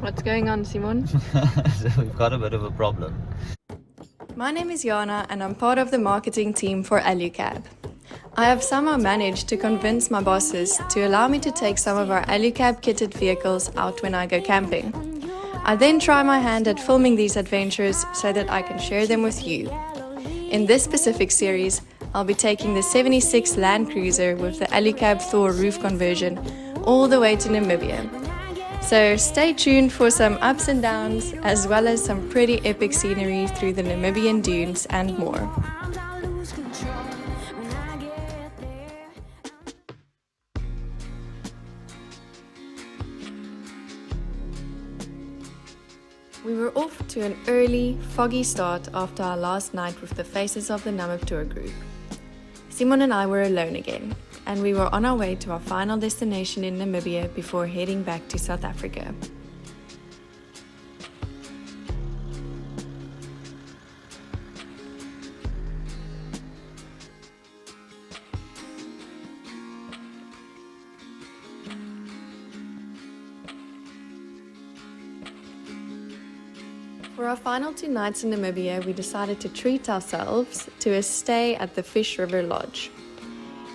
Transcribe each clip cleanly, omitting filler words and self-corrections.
What's going on, Simon? So we've got a bit of a problem. My name is Jana and I'm part of the marketing team for Alu-Cab. I have somehow managed to convince my bosses to allow me to take some of our Alu-Cab kitted vehicles out when I go camping. I then try my hand at filming these adventures so that I can share them with you. In this specific series, I'll be taking the 76 Land Cruiser with the Alu-Cab THOR Roof Conversion all the way to Namibia. So stay tuned for some ups and downs, as well as some pretty epic scenery through the Namibian dunes and more. We were off to an early, foggy start after our last night with the faces of the Namib tour group. Simon and I were alone again, and we were on our way to our final destination in Namibia before heading back to South Africa. For our final 2 nights in Namibia, we decided to treat ourselves to a stay at the Fish River Lodge.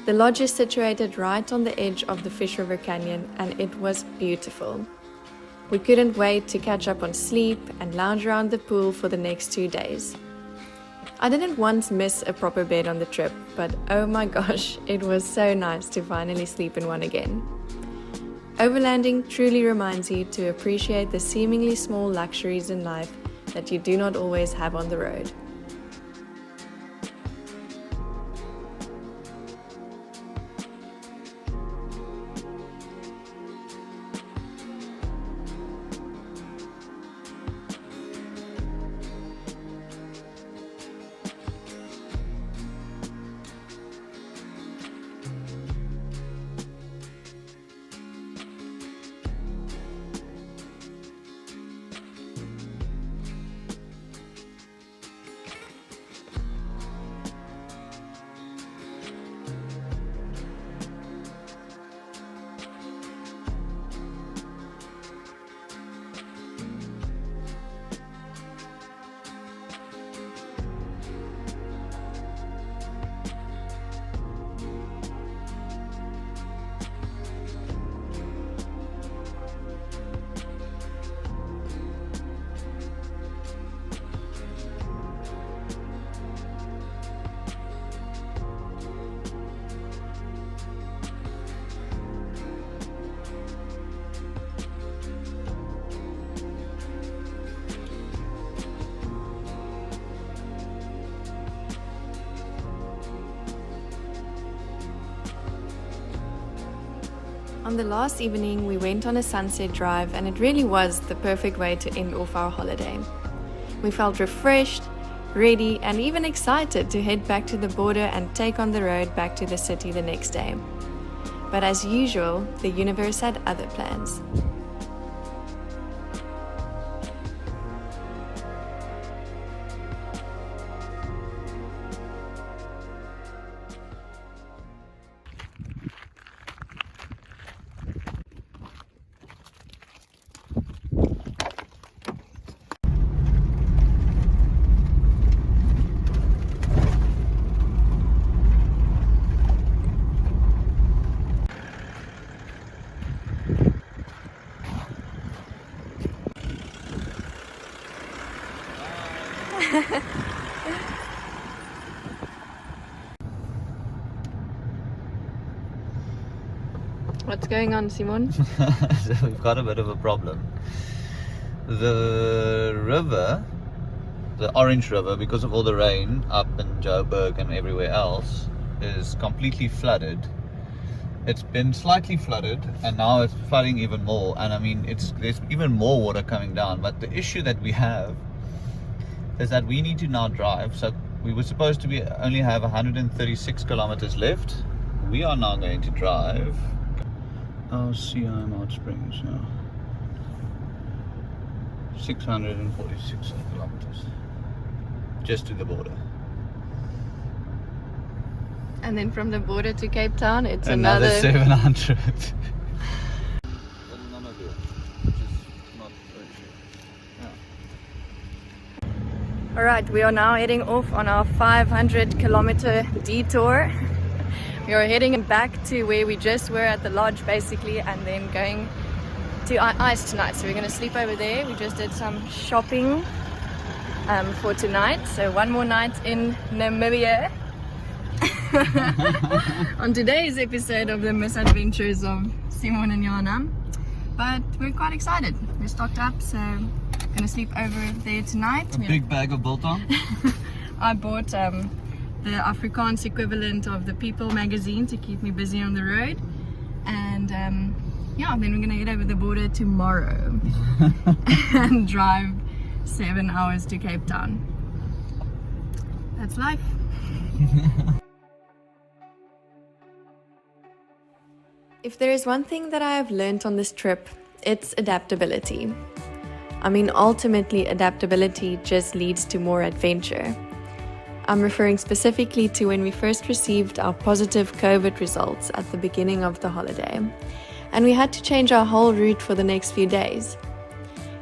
The lodge is situated right on the edge of the Fish River Canyon, and it was beautiful. We couldn't wait to catch up on sleep and lounge around the pool for the next 2 days. I didn't once miss a proper bed on the trip, but oh my gosh, it was so nice to finally sleep in one again. Overlanding truly reminds you to appreciate the seemingly small luxuries in life that you do not always have on the road. On the last evening, we went on a sunset drive, and it really was the perfect way to end off our holiday. We felt refreshed, ready, and even excited to head back to the border and take on the road back to the city the next day. But as usual, the universe had other plans. What's going on, Simon? So we've got a bit of a problem. The river, the Orange River, because of all the rain up in Joburg and everywhere else, is completely flooded. It's been slightly flooded, and now it's flooding even more. And I mean, there's even more water coming down. But the issue that we have is that we need to now drive. So we were supposed to only have 136 kilometers left. We are now going to drive. Oh, CI Hot Springs now. 646 kilometers just to the border. And then from the border to Cape Town, it's another 700. Namibia, which is not very Alright, we are now heading off on our 500-kilometer detour. We are heading back to where we just were at the lodge basically, and then going to ice tonight. So we're going to sleep over there. We just did some shopping for tonight. So one more night in Namibia. On today's episode of the misadventures of Simon and Jana. But we're quite excited. We're stocked up, so gonna sleep over there tonight. A big bag of biltong. I bought the Afrikaans equivalent of the People magazine to keep me busy on the road. And yeah, then we're gonna head over the border tomorrow and drive 7 hours to Cape Town. That's life. If there is one thing that I have learned on this trip, it's adaptability. I mean, ultimately, adaptability just leads to more adventure. I'm referring specifically to when we first received our positive COVID results at the beginning of the holiday, and we had to change our whole route for the next few days.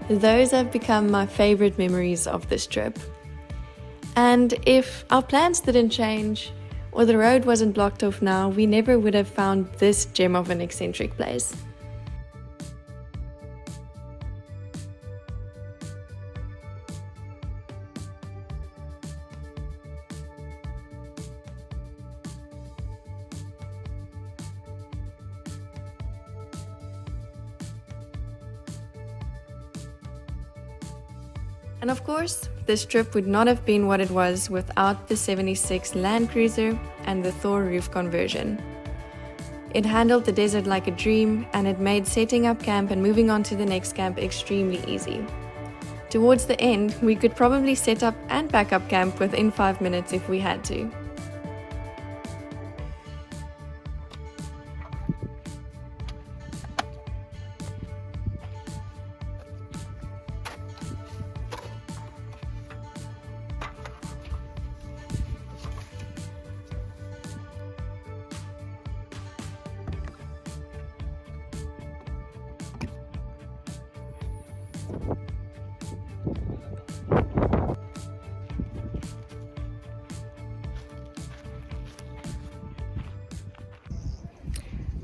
Those have become my favorite memories of this trip. And if our plans didn't change, or the road wasn't blocked off now, we never would have found this gem of an eccentric place. And of course, this trip would not have been what it was without the 76 Land Cruiser and the THOR Roof Conversion. It handled the desert like a dream, and it made setting up camp and moving on to the next camp extremely easy. Towards the end, we could probably set up and pack up camp within 5 minutes if we had to.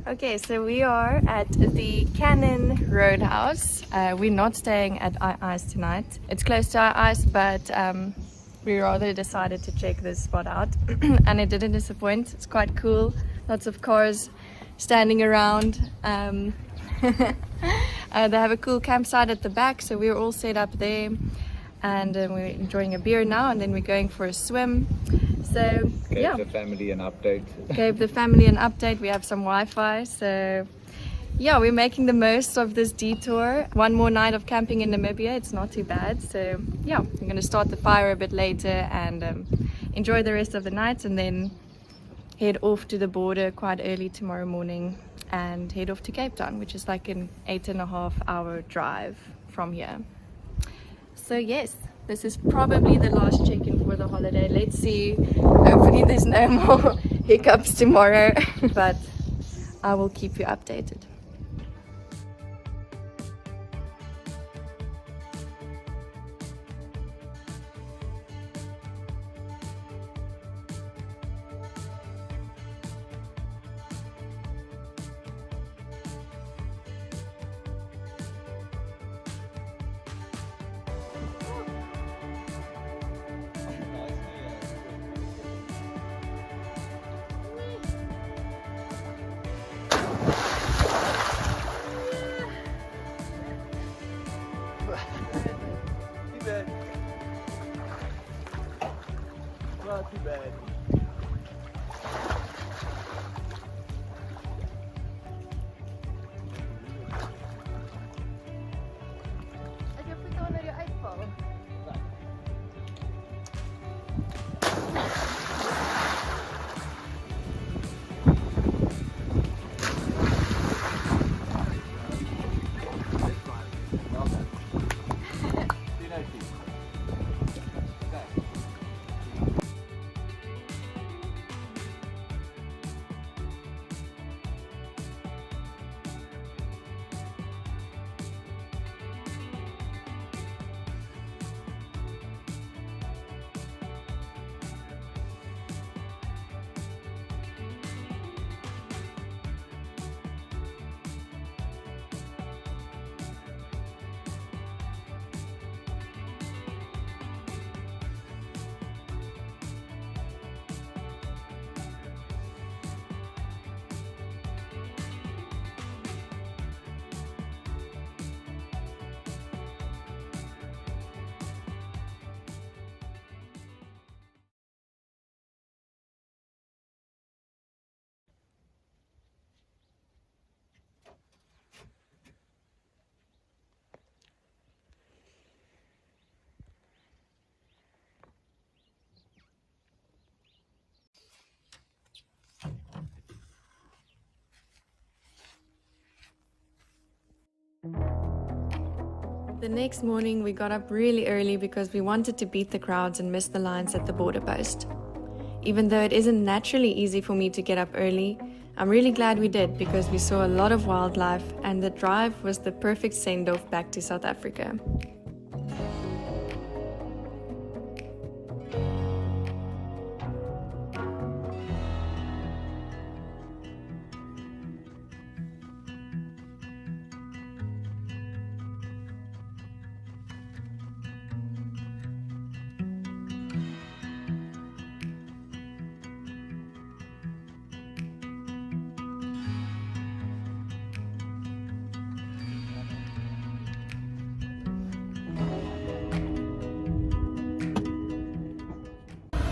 Okay, so we are at the Cannon Roadhouse. We're not staying at ice tonight. It's close to ice, but we rather decided to check this spot out. And it didn't disappoint. It's quite cool. Lots of cars standing around. They have a cool campsite at the back, so we're all set up there. And we're enjoying a beer now, and then we're going for a swim. So yeah, Gave the family an update. Gave the family an update. We have some Wi-Fi, so yeah, we're making the most of this detour. One more night of camping in Namibia. It's not too bad. So yeah, we're going to start the fire a bit later and enjoy the rest of the night, and then head off to the border quite early tomorrow morning and head off to Cape Town, which is like an 8.5-hour drive from here. So yes, this is probably the last check-in for the holiday. Let's see. Hopefully there's no more hiccups tomorrow, but I will keep you updated. The next morning we got up really early because we wanted to beat the crowds and miss the lines at the border post. Even though it isn't naturally easy for me to get up early, I'm really glad we did because we saw a lot of wildlife and the drive was the perfect send-off back to South Africa.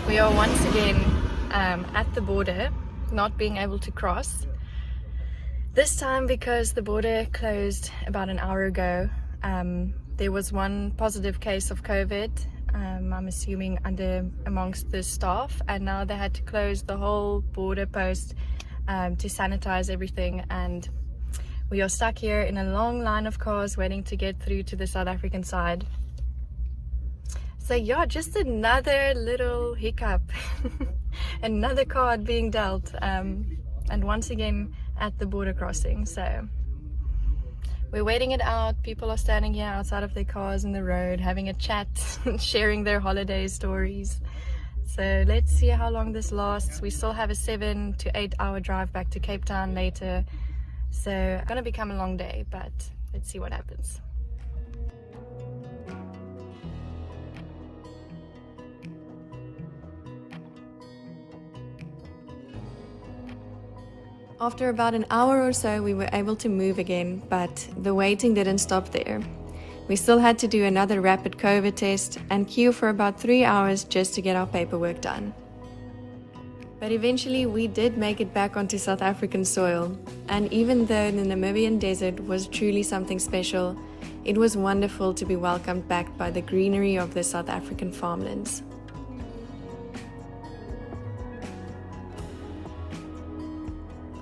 We are once again at the border, not being able to cross. This time because the border closed about an hour ago. There was one positive case of COVID, I'm assuming amongst the staff, and now they had to close the whole border post to sanitize everything, and we are stuck here in a long line of cars waiting to get through to the South African side. So yeah, just another little hiccup, another card being dealt, and once again at the border crossing. So we're waiting it out. People are standing here outside of their cars in the road, having a chat, sharing their holiday stories. So let's see how long this lasts. We still have a 7 to 8 hour drive back to Cape Town later. So it's gonna become a long day, but let's see what happens. After about an hour or so, we were able to move again, but the waiting didn't stop there. We still had to do another rapid COVID test and queue for about 3 hours just to get our paperwork done. But eventually we did make it back onto South African soil, and even though the Namibian desert was truly something special, it was wonderful to be welcomed back by the greenery of the South African farmlands.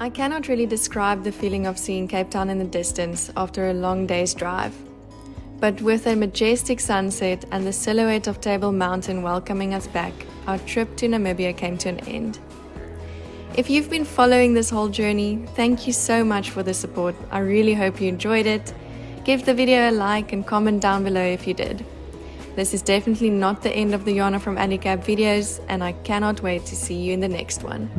I cannot really describe the feeling of seeing Cape Town in the distance after a long day's drive. But with a majestic sunset and the silhouette of Table Mountain welcoming us back, our trip to Namibia came to an end. If you've been following this whole journey, thank you so much for the support. I really hope you enjoyed it. Give the video a like and comment down below if you did. This is definitely not the end of the Jana from Alu-Cab videos, and I cannot wait to see you in the next one.